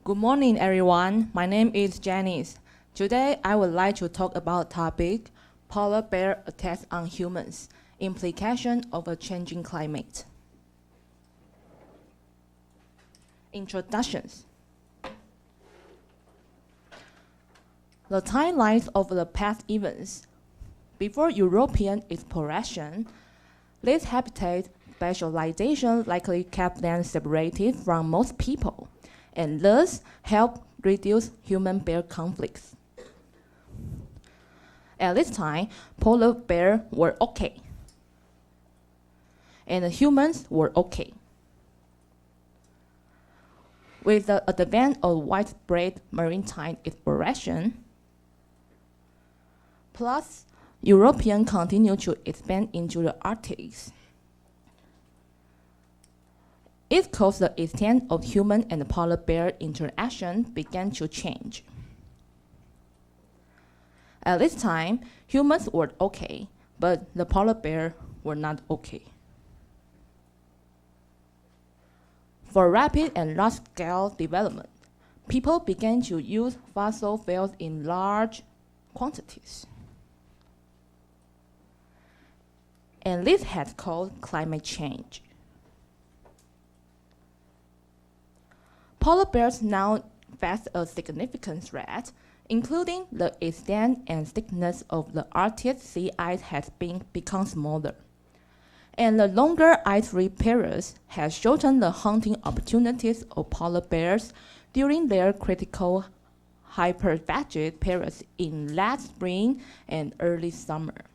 Good morning, everyone. My name is Janice. Today, I would like to talk about the topic, polar bear attacks on humans, implication of a changing climate. Introductions. The timelines of the past events. Before European exploration, this habitat specialization likely kept them separated from most people, and thus helped reduce human-bear conflicts. At this time, polar bears were okay, and humans were okay. With the advent of widespread maritime exploration, plus Europeans continued to expand into the Arctic, it caused the extent of human and polar bear interaction began to change. At this time, humans were okay, but the polar bear were not okay. For rapid and large-scale development, people began to use fossil fuels in large quantities. And this has caused climate change. Polar bears now face a significant threat, including the extent and thickness of the Arctic sea ice has become smaller. And the longer ice-free periods has shortened the hunting opportunities of polar bears during their critical hyperphagic periods in late spring and early summer.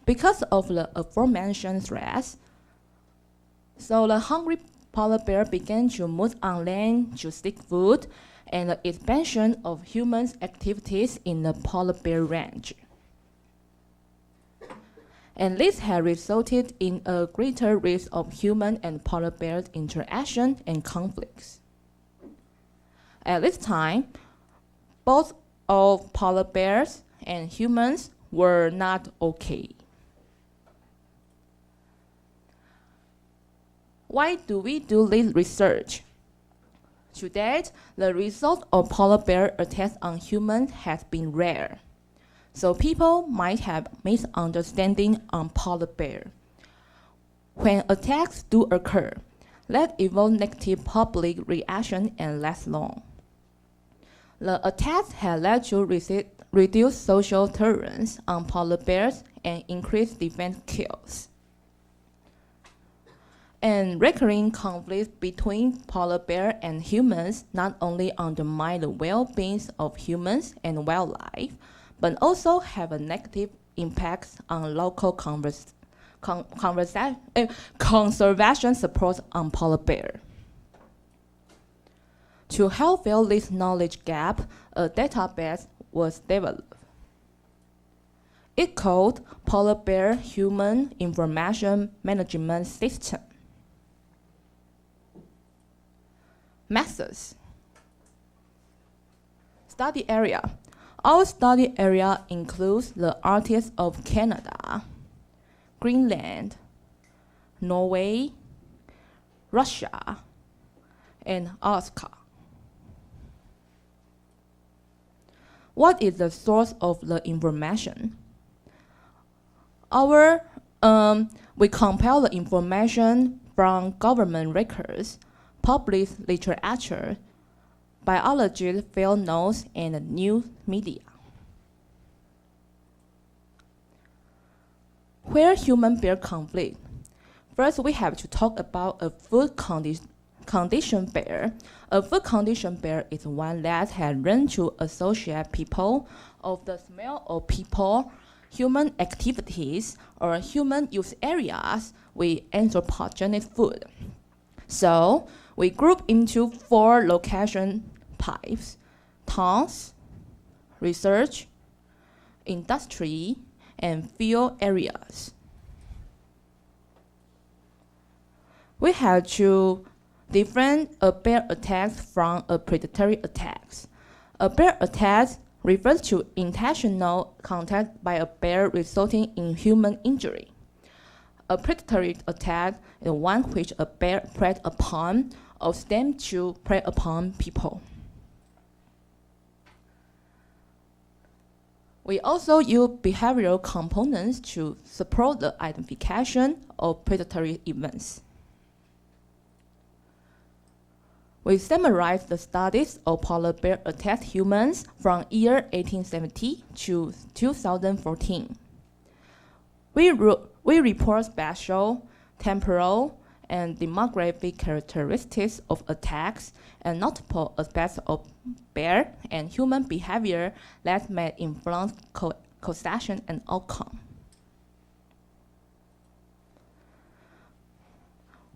Because of the aforementioned threats, so the hungry polar bear began to move on land to seek food, and the expansion of human activities in the polar bear range. And this has resulted in a greater risk of human and polar bear interaction and conflicts. At this time, both of polar bears and humans were not okay. Why do we do this research? To date, the result of polar bear attacks on humans has been rare. So people might have misunderstanding on polar bear. When attacks do occur, that evoke negative public reaction and last long. The attacks have led to reduced social tolerance on polar bears and increased defense kills. And recurring conflicts between polar bear and humans not only undermine the well-being of humans and wildlife, but also have a negative impact on local conservation support on polar bear. To help fill this knowledge gap, a database was developed. It's called Polar Bear Human Information Management System. Methods. Study area. Our study area includes the Arctic of Canada, Greenland, Norway, Russia, and Alaska. What is the source of the information? We compile the information from government records, published literature, biology field notes, and news media. Where human-bear conflict? First, we have to talk about a food condition bear. A food condition bear is one that has learned to associate people of the smell of people, human activities, or human use areas with anthropogenic food. So, we group into 4 location types: towns, research, industry, and field areas. We have to different a bear attack from a predatory attack. A bear attack refers to intentional contact by a bear resulting in human injury. A predatory attack is one which a bear preys upon or attempts to prey upon people. We also use behavioral components to support the identification of predatory events. We summarize the studies of polar bear attacked humans from year 1870 to 2014. We report spatial, temporal, and demographic characteristics of attacks and multiple aspects of bear and human behavior that may influence causation and outcome.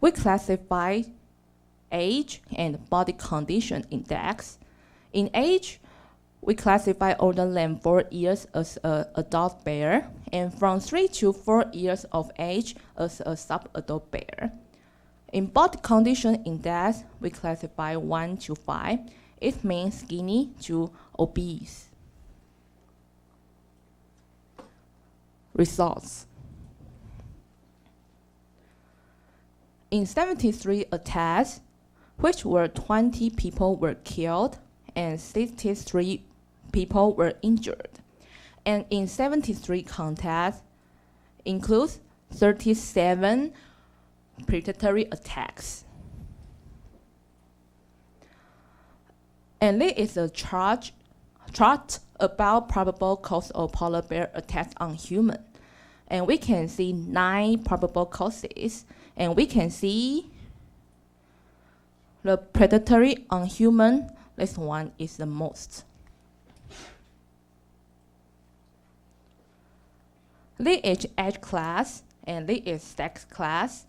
We classify age and body condition index. In age, we classify older than 4 years as an adult bear, and from 3 to 4 years of age as a sub-adult bear. In body condition index, we classify 1 to 5. It means skinny to obese. Results. In 73 attacks, which were 20 people were killed and 63 people were injured. And in 73 contacts, includes 37 predatory attacks. And this is a chart about probable cause of polar bear attacks on human. And we can see 9 probable causes, and we can see the predatory on human, this one is the most. This is age class, and this is sex class,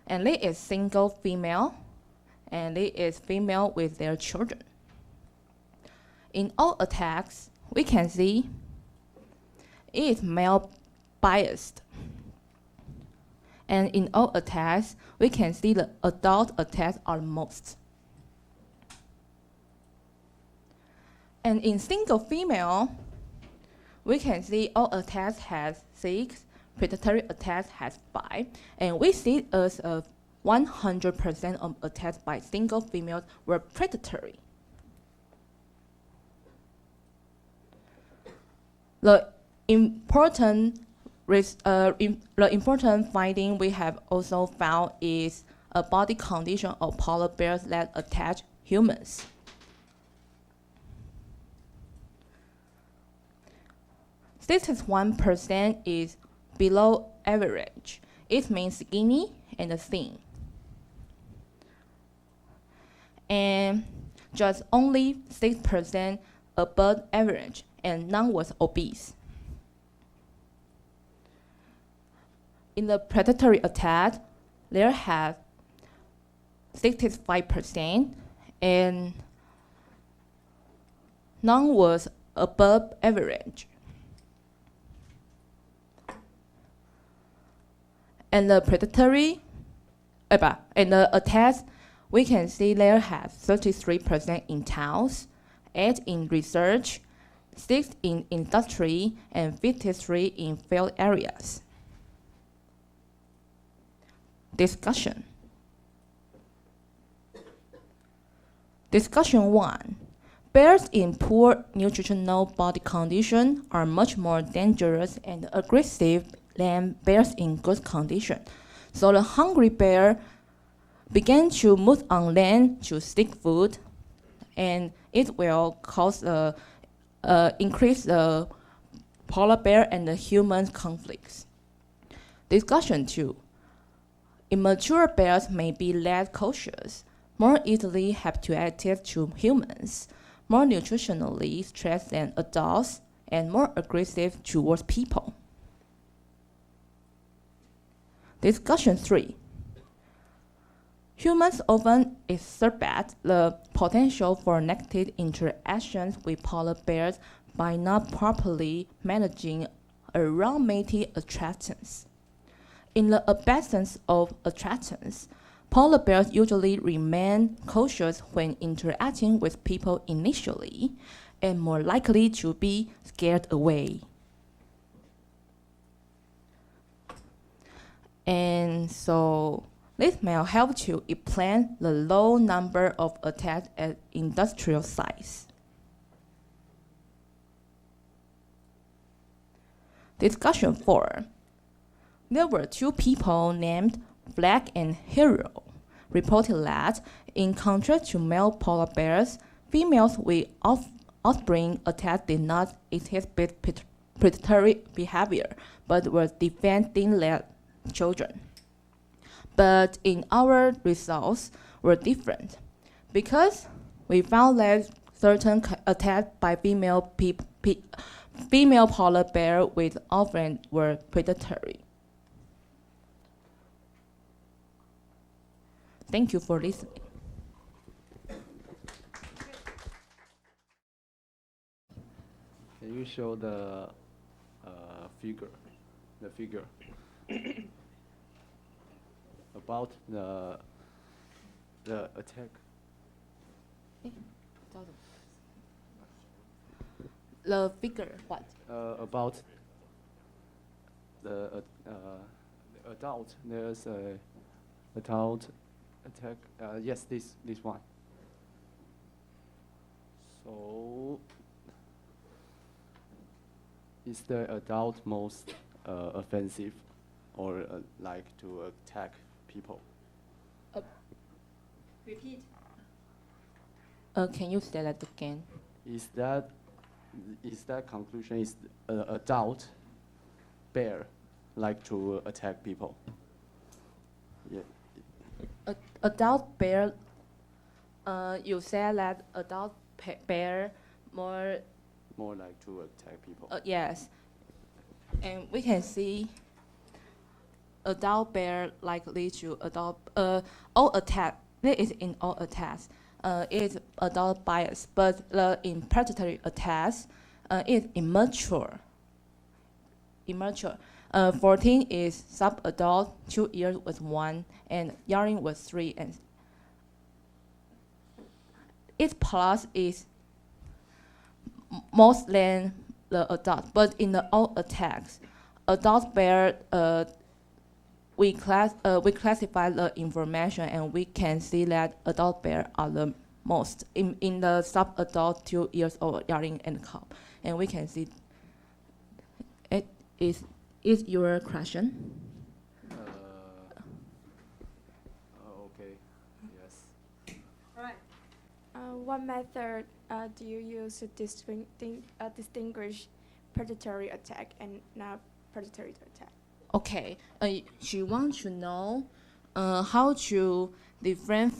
and this is single female, and this is female with their children. In all attacks, we can see it is male biased. And in all attacks, we can see the adult attacks are most. And in single female, we can see all attacks has 6, predatory attacks has 5, and we see it as 100% of attacks by single females were predatory. The important finding we have also found is a body condition of polar bears that attack humans. 61% is below average. It means skinny and thin. And just only 6% above average, and none was obese. In the predatory attack, there had 65%, and none was above average. And the predatory, and the attacks, we can see there has 33% in towns, 8 in research, 6 in industry, and 53 in field areas. Discussion. Discussion 1. Bears in poor nutritional body condition are much more dangerous and aggressive than bears in good condition. So the hungry bear began to move on land to seek food, and it will cause increase the polar bear and the human conflicts. Discussion 2. Immature bears may be less cautious, more easily habituated to humans, more nutritionally stressed than adults, and more aggressive towards people. Discussion 3. Humans often exacerbate the potential for negative interactions with polar bears by not properly managing aromatic attractants. In the absence of attractants, polar bears usually remain cautious when interacting with people initially, and more likely to be scared away. And so this may help to explain the low number of attacks at industrial sites. Discussion 4. There were two people named Flag and Hero reported that, in contrast to male polar bears, females with offspring attacks did not exhibit predatory behavior, but were defending their children. But in our results were different, because we found that certain attacks by female polar bear with offspring were predatory. Thank you for listening. Can you show the figure? The figure about the attack. The figure, what? About the adult. There's a adult attack. Yes, this one. So, is the adult most offensive, or like to attack people? Repeat. Can you say that again? Is that conclusion is adult bear like to attack people? Yeah. Adult bear. You said that adult bear more like to attack people. Yes, and we can see adult bear likely to all attack. This is in all attacks. It's adult bias, but in predatory attacks, it's immature. 14 is sub-adult, 2 years was 1, and young was 3, and its plus is most than the adult. But in the all attacks, adult bear, we classify the information, and we can see that adult bear are the most in the sub-adult, 2 years old, young and cub, and we can see it is your question. Okay. Yes. All right. What method do you use to distinguish predatory attack and not predatory attack? Okay. She wants to know how to different.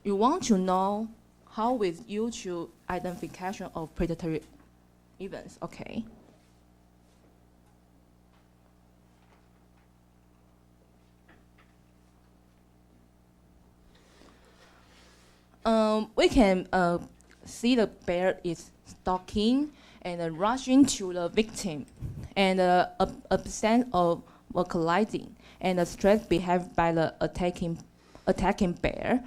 You want to know how with you to identification of predatory events. Okay. We can see the bear is stalking and rushing to the victim, and absence of vocalizing and the stress behaved by the attacking bear.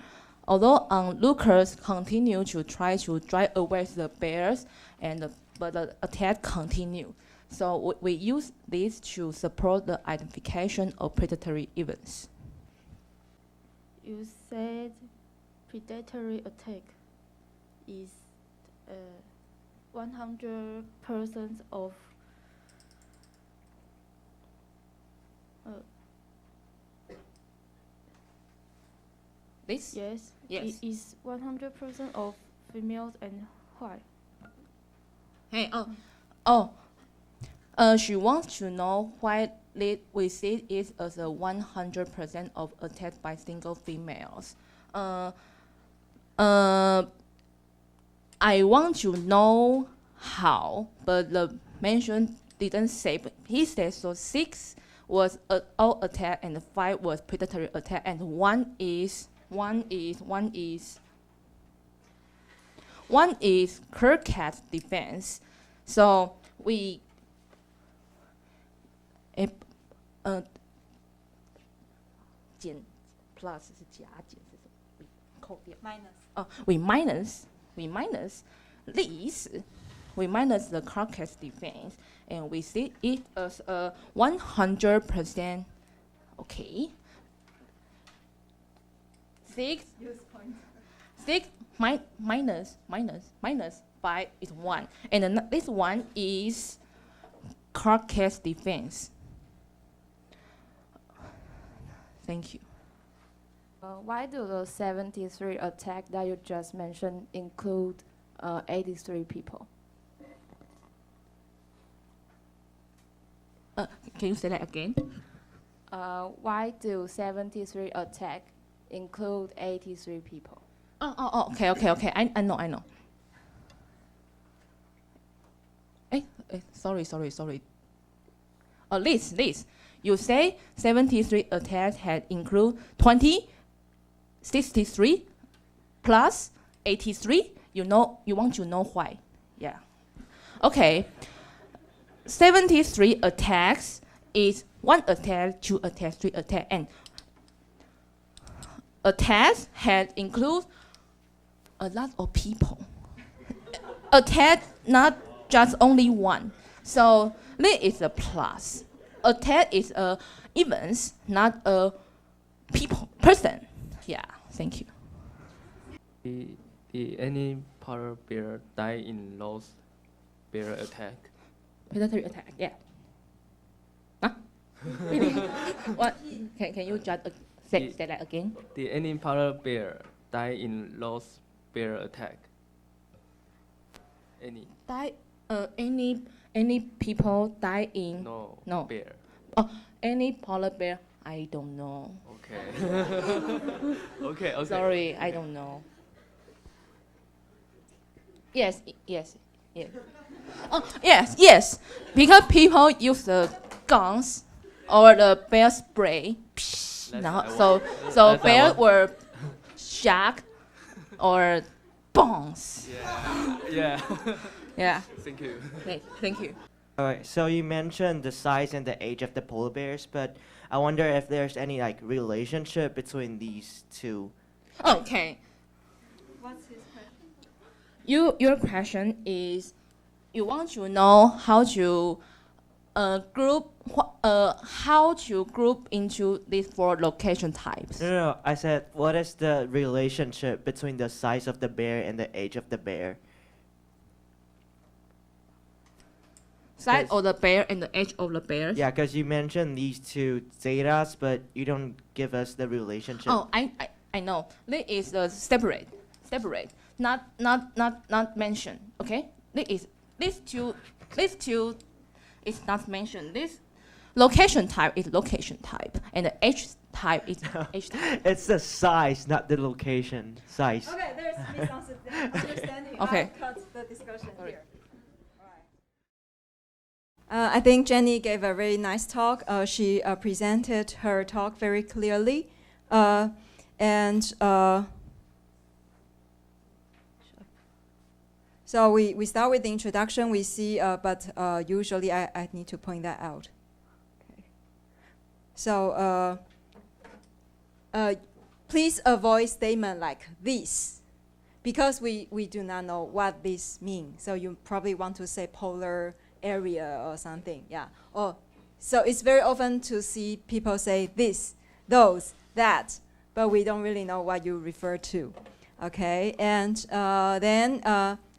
Although onlookers continue to try to drive away the bears, but the attack continue. So we use this to support the identification of predatory events. You said predatory attack is 100% of This? yes. Yes. It is 100% of females, and why? Hey, she wants to know why we see it as a 100% of attack by single females. I want to know how, but the mention didn't say. But he said so 6 was all attack and 5 was predatory attack, and one is Kirkat's defense. So we plus 是加减是什么？扣掉 minus. We minus this, we minus the carcass defense, and we see it as a 100%, okay. 6 minus 5 is 1. And then this one is carcass defense. Thank you. Why do the 73 attack that you just mentioned include 83 people? Can you say that again? Why do 73 attack include 83 people? Okay. I know. Sorry. Liz, you say 73 attacks had include 63 plus 83. You want to know why? Yeah. Okay. 73 attacks is 1 attack, 2 attacks, 3 attacks, and attacks had include a lot of people. Attack not just only one. So this is a plus. Attack is a events, not a person. Yeah, thank you. Did any polar bear die in those bear attack? Predatory attack, yeah. Huh? Really? What? Can you just say that again? Did any polar bear die in those bear attack? Any? Die? Any people die in? No. Bear. Oh, any polar bear? I don't know. Okay. okay. Sorry, I don't know. Yes. Oh, yes. Because people use the guns or the bear spray. So bear were shocked or bounce. Yeah. Yeah. Thank you. Okay, thank you. All right, so you mentioned the size and the age of the polar bears, but I wonder if there's any relationship between these two. Okay. What's his question? Your question is, you want to know how to group into these 4 location types. No, I said, what is the relationship between the size of the bear and the age of the bear? Size of the bear and the age of the bear. Yeah, because you mentioned these two zetas, but you don't give us the relationship. Oh, I know. This is separate, not mentioned. Okay. These two is not mentioned. This location type is location type, and the age type is age type. It's the size, not the location. Size. Okay, there's misunderstanding. Okay. I'll cut the discussion here. I think Jenny gave a very nice talk. She presented her talk very clearly. So we start with the introduction. We see, but usually I need to point that out. Okay. So please avoid statement like this, because we do not know what this means. So you probably want to say polar area or something, yeah. Oh, so it's very often to see people say this, those, that, but we don't really know what you refer to, okay? And then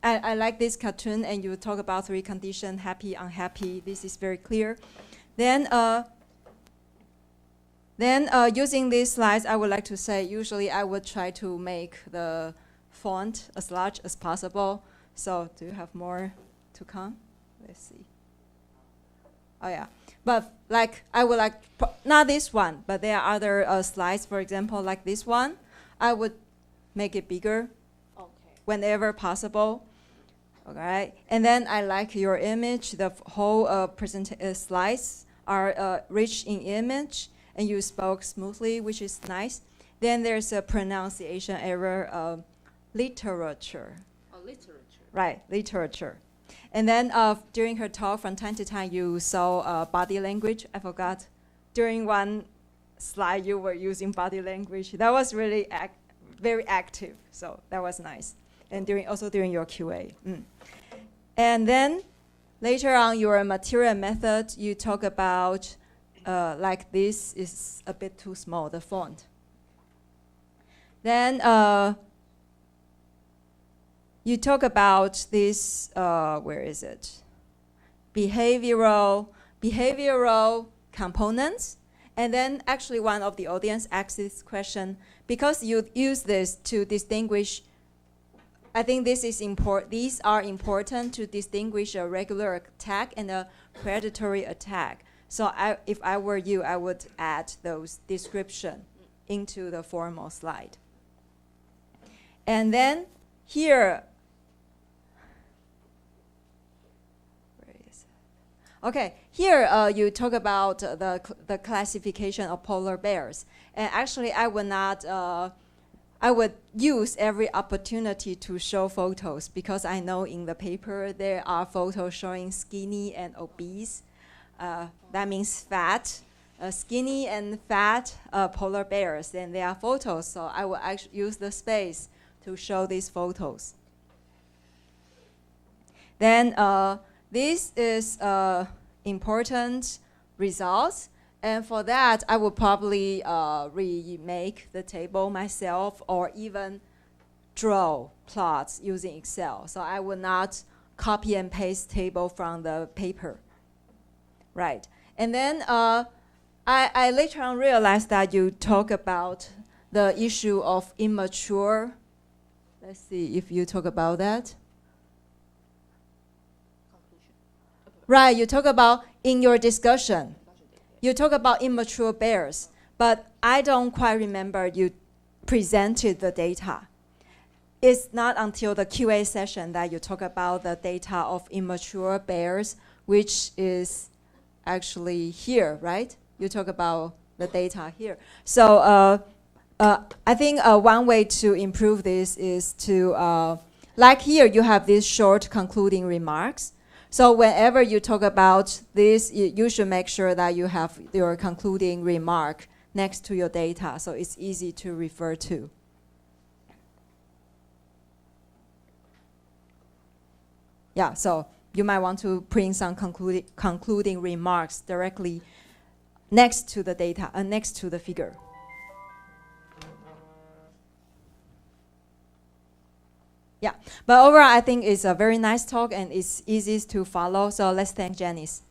I like this cartoon, and you talk about 3 conditions: happy, unhappy. This is very clear. Then using these slides, I would like to say, usually I would try to make the font as large as possible. So do you have more to come? Let's see. Oh yeah, but I would not this one, but there are other slides. For example, like this one, I would make it bigger, whenever possible. Okay, and then I like your image. The whole slides are rich in image, and you spoke smoothly, which is nice. Then there's a pronunciation error, literature. Oh, literature. Right, literature. And then during her talk, from time to time, you saw body language. I forgot. During one slide, you were using body language. That was really very active, so that was nice. and also during your QA. And then later on your material method, you talk about like this is a bit too small, the font. Then you talk about this, where is it? Behavioral components. And then actually one of the audience asked this question, because you use this to distinguish, I think this is these are important to distinguish a regular attack and a predatory attack. So if I were you, I would add those description into the formal slide. And then here, where is it? Okay, here you talk about the classification of polar bears. And actually, I would not, I would use every opportunity to show photos, because I know in the paper there are photos showing skinny and obese. That means fat, skinny and fat polar bears, and there are photos. So I will actually use the space to show these photos. Then this is important results. And for that, I will probably remake the table myself, or even draw plots using Excel. So I will not copy and paste table from the paper. Right. And then I later on realized that you talk about the issue of immature. Let's see if you talk about that. Right, you talk about in your discussion. You talk about immature bears, but I don't quite remember you presented the data. It's not until the QA session that you talk about the data of immature bears, which is actually here, right? You talk about the data here. So I think one way to improve this is to, like here, you have these short concluding remarks. So whenever you talk about this, you should make sure that you have your concluding remark next to your data, so it's easy to refer to. Yeah, so you might want to print some concluding remarks directly next to the data, next to the figure. Yeah, but overall, I think it's a very nice talk and it's easy to follow. So let's thank Janice.